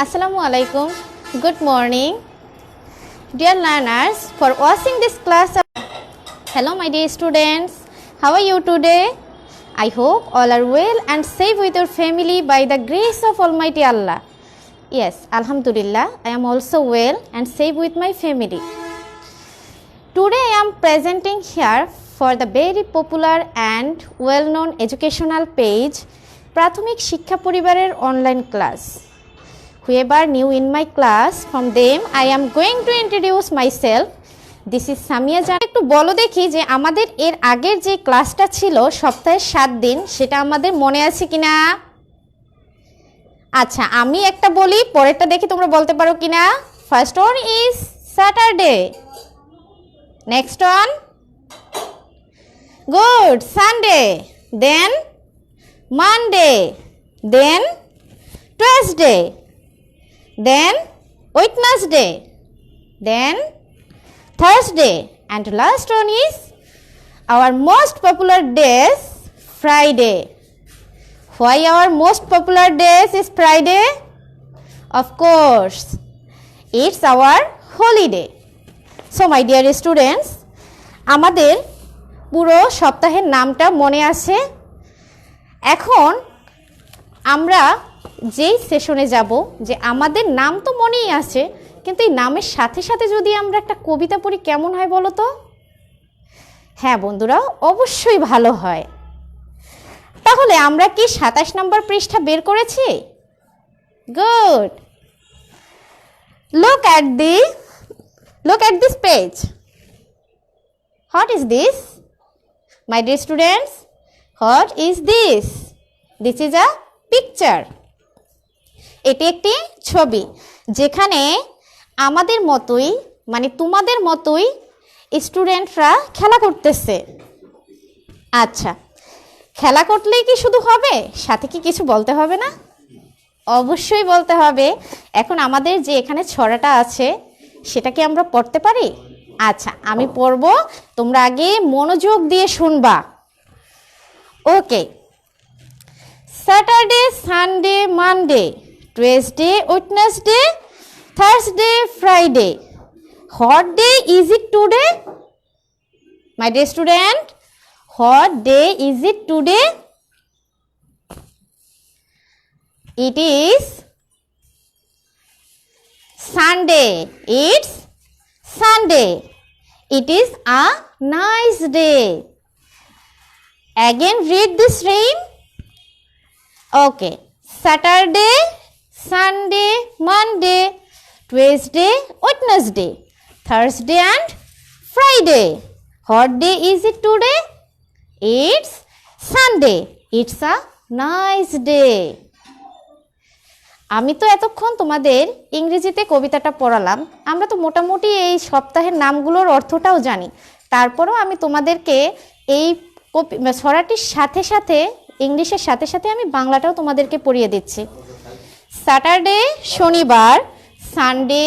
Assalamu alaikum. Good morning, dear learners, for watching this class. Hello my dear students, how are you today? I hope all are well and safe with your family by the grace of Almighty Allah. Yes, Alhamdulillah, I am also well and safe with my family. Today I am presenting here for the very popular and well-known educational page Prathomik Shiksha Poribarer online class. Whoever new in my class, from them I am going to introduce myself. This is Samia Jan. একটু বলো দেখি যে আমাদের এর আগের যে ক্লাসটা ছিল সপ্তাহে 7 দিন সেটা আমাদের মনে আছে কিনা? আচ্ছা, আমি একটা বলি, পরেরটা দেখি তোমরা বলতে পারো কিনা। First one is Saturday, next one good Sunday, then Monday, then Tuesday, then Wednesday, then Thursday, and last one is our most popular days, Friday. Why our most popular days is Friday? Of course, it's our holiday. So my dear students, আমাদের পুরো সপ্তাহের নামটা মনে আছে। এখন আমরা যেই সেশনে যাব, যে আমাদের নাম তো মনেই আছে, কিন্তু এই নামের সাথে সাথে যদি আমরা একটা কবিতা পড়ি কেমন হয় বলো তো? হ্যাঁ বন্ধুরা, অবশ্যই ভালো হয়। তাহলে আমরা কি 27 নম্বর পৃষ্ঠা বের করেছি? Good. Look at this page. What is this? My dear students, what is this? This is a picture. এটি একটি ছবি যেখানে আমাদের মতোই, মানে তোমাদের মতোই স্টুডেন্টরা খেলা করতেছে। আচ্ছা, খেলা করলেই কি শুধু হবে? সাথে কি কিছু বলতে হবে না? অবশ্যই বলতে হবে। এখন আমাদের যে এখানে ছড়াটা আছে সেটা কি আমরা পড়তে পারি? আচ্ছা, আমি পড়ব, তোমরা আগে মনোযোগ দিয়ে শুনবা। ওকে। Saturday, Sunday, Monday, Tuesday, Wednesday, Thursday, Friday. What day is it today? My dear student, what day is it today? It is Sunday. It's Sunday. It is a nice day. Again read this rhyme. Okay. Saturday, Sunday, Monday, Tuesday, Wednesday, Thursday and Friday. What day is it today? It's Sunday. It's a nice day. আমি তো এতক্ষণ তোমাদের ইংরেজিতে কবিতাটা পড়ালাম। আমরা তো মোটামুটি এই সপ্তাহের নামগুলোর অর্থটাও জানি। তারপরেও আমি তোমাদেরকে এই ছড়াটির সাথে সাথে, ইংলিশের সাথে সাথে আমি বাংলাটাও তোমাদেরকে পড়িয়ে দিচ্ছি। স্যাটারডে শনিবার, সানডে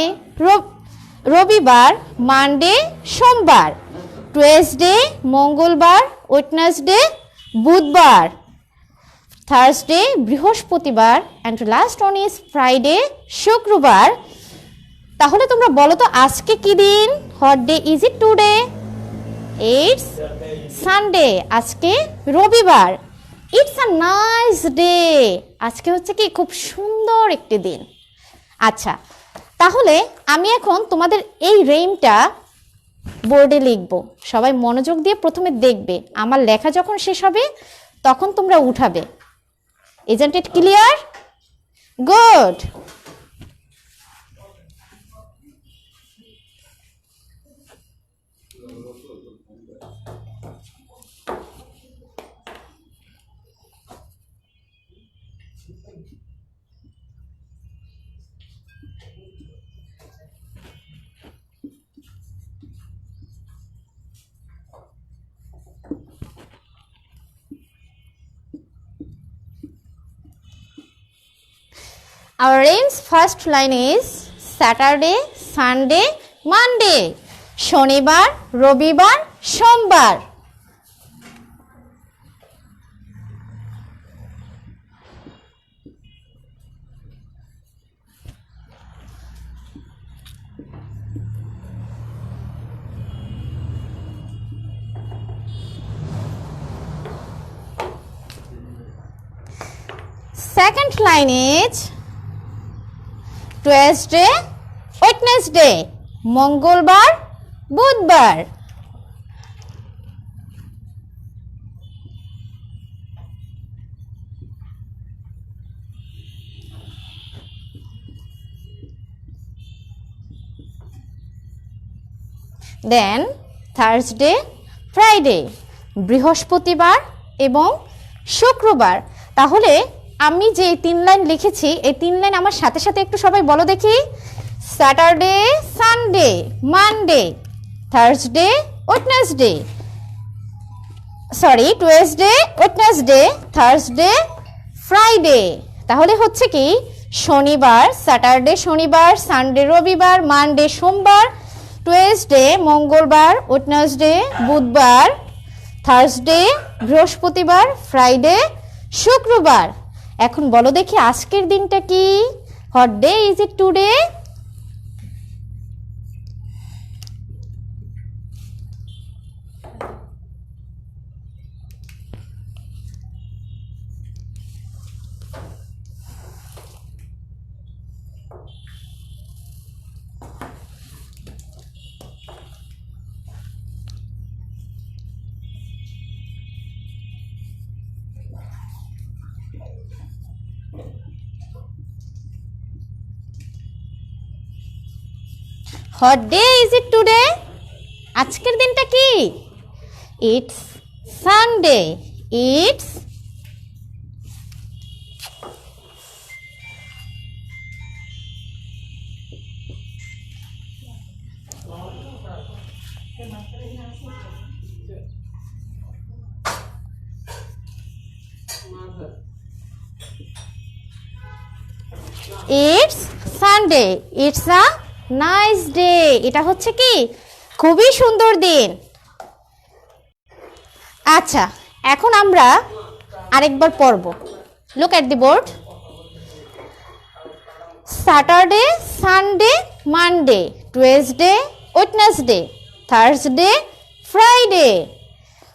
রবিবার, মানডে সোমবার, টুয়েসডে মঙ্গলবার, ওয়েডনেসডে বুধবার, থার্সডে বৃহস্পতিবার, and last one is Friday শুক্রবার। তাহলে তোমরা বলো তো আজকে কি দিন? What day is it today? It's Sunday. আজকে রবিবার। It's a nice day. আজকে হচ্ছে কি খুব সুন্দর একটি দিন। আচ্ছা, তাহলে আমি এখন তোমাদের এই রেইমটা বোর্ডে লিখব। সবাই মনোযোগ দিয়ে প্রথমে দেখবে, আমার লেখা যখন শেষ হবে তখন তোমরা উঠাবে। Isn't it clear? Good. Our rhyme's first line is Saturday, Sunday, Monday. শনিবার, রবিবার, সোমবার। second line is Tuesday, Wednesday, মঙ্গলবার, বুধবার। দেন থার্সডে, ফ্রাইডে, বৃহস্পতিবার এবং শুক্রবার। তাহলে আমি যে 3 লাইন লিখেছি এই 3 লাইন আমার সাথে সাথে একটু সবাই বলো দেখি। Saturday, Sunday, Monday, Thursday, Wednesday, sorry Tuesday, Wednesday, Thursday, Friday. তাহলে হচ্ছে কি শনিবার, স্যাটারডে শনিবার, সানডে রবিবার, মানডে সোমবার, টুয়েসডে মঙ্গলবার, ওয়েডনেসডে বুধবার, থার্সডে বৃহস্পতিবার, ফ্রাইডে শুক্রবার। এখন বলো দেখি আজকের দিনটা কি? What day is it today? What day is it today? আজকের দিনটা কি? It's Sunday. It's Sunday. It's a nice day. এটা হচ্ছে কি খুবই সুন্দর দিন। আচ্ছা এখন আমরা আরেকবার পড়ব। Look at the board. Saturday, Sunday, Monday, Tuesday, Wednesday, Thursday, Friday.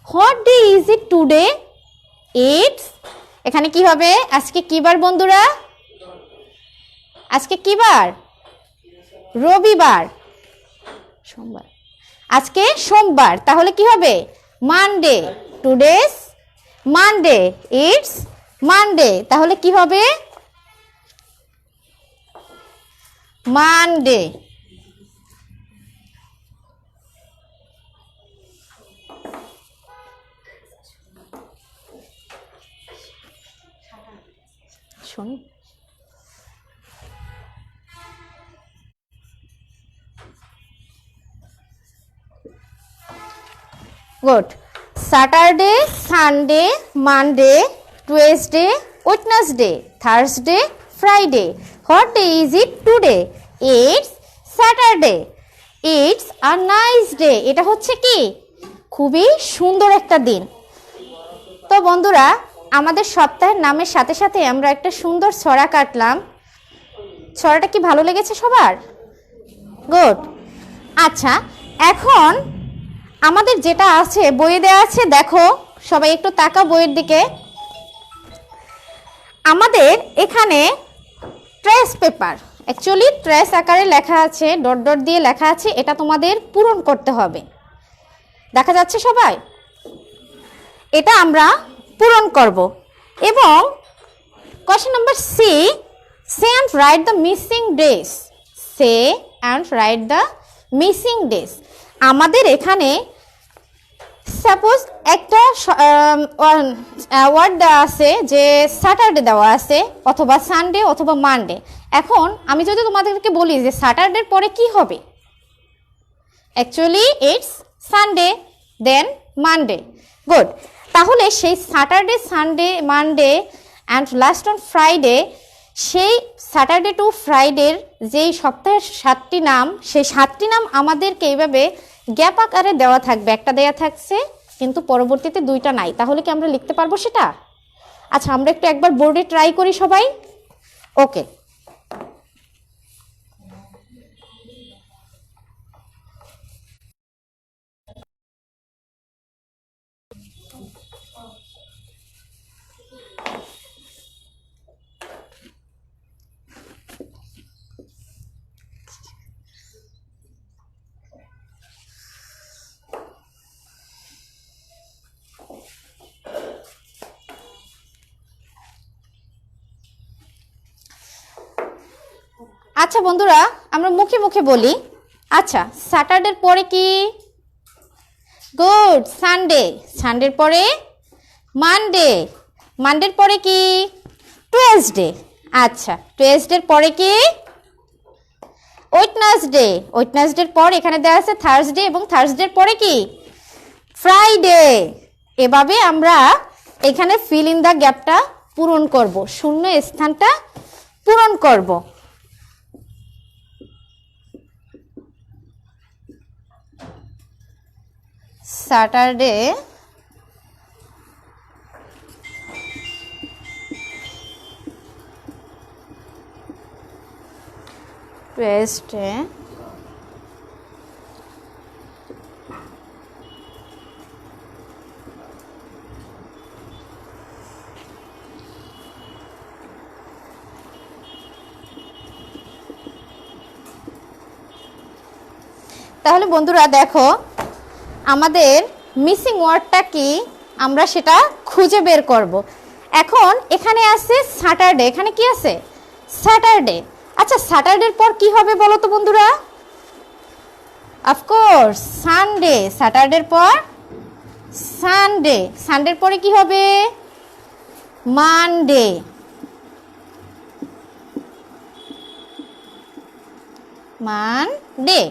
What day is it today? It's, এখানে কি হবে? আজকে কি বার বন্ধুরা? আজকে কি বার? রবিবার, সোমবার। আজকে সোমবার, তাহলে কি হবে? Monday. Today's Monday, it's Monday, তাহলে কি হবে? মানডে। শোন good. Saturday, Sunday, Monday, Tuesday, Wednesday, Thursday, Friday. What day is it today? It's Saturday. It's a nice day. এটা হচ্ছে কি খুবই সুন্দর একটা দিন। তো বন্ধুরা আমাদের সপ্তাহের নামের সাথে সাথে আমরা একটা সুন্দর ছড়া কাটলাম। ছড়াটা কি ভালো লেগেছে সবার? গুড। আচ্ছা এখন আমাদের যেটা আছে বইয়ে দেওয়া আছে, দেখো সবাই একটু তাকাও বইয়ের দিকে। আমাদের এখানে ট্রেস পেপার, অ্যাকচুয়ালি ট্রেস আকারে লেখা আছে, ডট ডট দিয়ে লেখা আছে, এটা তোমাদের পূরণ করতে হবে। দেখা যাচ্ছে সবাই? এটা আমরা পূরণ করব। এবং question number C, say and write the missing days. Say and write the missing days. আমাদের এখানে সাপোজ একটা ওয়ার্ড দেওয়া আছে যে স্যাটারডে দেওয়া আছে অথবা সানডে অথবা মানডে। এখন আমি যদি তোমাদেরকে বলি যে স্যাটারডের পরে কি হবে, actually it's Sunday then Monday. Good. তাহলে সেই Saturday, Sunday, Monday and last on Friday, সেই স্যাটারডে টু ফ্রাইডের যেই সপ্তাহের 7টি নাম, সেই 7টি নাম আমাদেরকে এইভাবে গ্যাপ আকারে দেওয়া থাকবে। একটা দেওয়া থাকছে কিন্তু পরবর্তীতে 2টা নাই। তাহলে কি আমরা লিখতে পারবো সেটা? আচ্ছা আমরা একটু একবার বোর্ডে ট্রাই করি সবাই। ওকে, আচ্ছা বন্ধুরা, আমরা মুখে মুখে বলি। আচ্ছা, স্যাটারডের পরে কি? Good, Sunday. সানডের পরে মানডে। মানডের পরে কি? টুয়েসডে। আচ্ছা, টুয়েসডের পরে কি? ওয়েডনেসডে। ওয়েডনেসডের পর এখানে দেওয়া আছে থার্সডে, এবং থার্সডের পরে কি? ফ্রাইডে। এভাবে আমরা এখানে ফিল ইন দ্য গ্যাপটা পূরণ করব, শূন্য স্থানটা পূরণ করব। স্যাটারডে, টুয়েসডে, তাহলে বন্ধুরা দেখো, আমাদের মিসিং ওয়ার্ডটা কি আমরা সেটা খুঁজে বের করব। এখন এখানে আছে স্যাটারডে, এখানে কি আছে? স্যাটারডে। আচ্ছা, স্যাটারডের পর কি হবে বলো তো বন্ধুরা? Of course Sunday. স্যাটারডের পর সানডে। সানডের পরে কি হবে? মানডে। মানডে।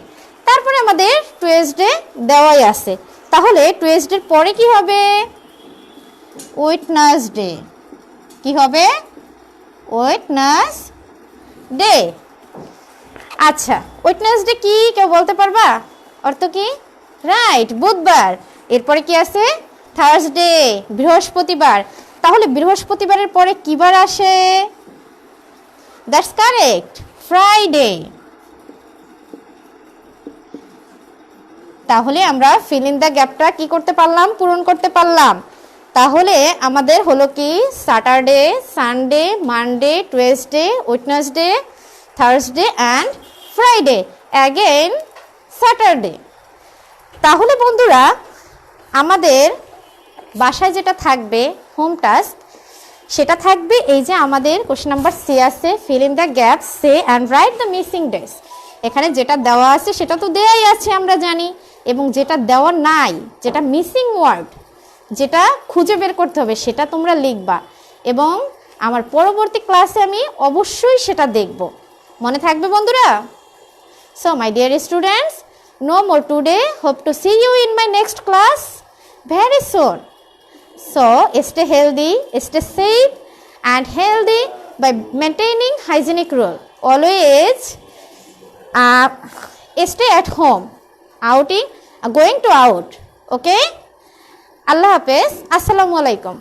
তারপরে আমাদের টুয়েসডে দেওয়াই আছে, তাহলে টুয়েসডের পরে কি হবে? ওয়েডনেসডে। কি হবে? ওয়েডনেসডে। আচ্ছা, ওয়েডনেসডে কি কেউ বলতে পারবা অর্থ কি? রাইট, বুধবার। এরপরে কি আছে? থার্সডে, বৃহস্পতিবার। তাহলে বৃহস্পতিবারের পরে কি বার আসে? That's correct, Friday. তাহলে আমরা ফিল ইন দ্য গ্যাপটা কি করতে পারলাম? পূরণ করতে পারলাম। তাহলে আমাদের হলো কি? Saturday, Sunday, Monday, Tuesday, Wednesday, Thursday and Friday, again Saturday. তাহলে বন্ধুরা, আমাদের বাসায় যেটা থাকবে হোম টাস্ক, সেটা থাকবে এই যে আমাদের কোশ্চেন নাম্বার সি আছে, fill in the gap, say and write the missing days. এখানে যেটা দেওয়া আছে সেটা তো দেয়াই আছে আমরা জানি, এবং যেটা দেওয়া নাই, যেটা মিসিং ওয়ার্ড, যেটা খুঁজে বের করতে হবে, সেটা তোমরা লিখবা, এবং আমার পরবর্তী ক্লাসে আমি অবশ্যই সেটা দেখব। মনে থাকবে বন্ধুরা? So my dear students, no more today. Hope to see you in my next class very soon. So stay healthy, stay safe and healthy by maintaining hygienic rule. Always stay at home, outing, going to out. Okay? Allah Hafiz. Assalamu alaikum.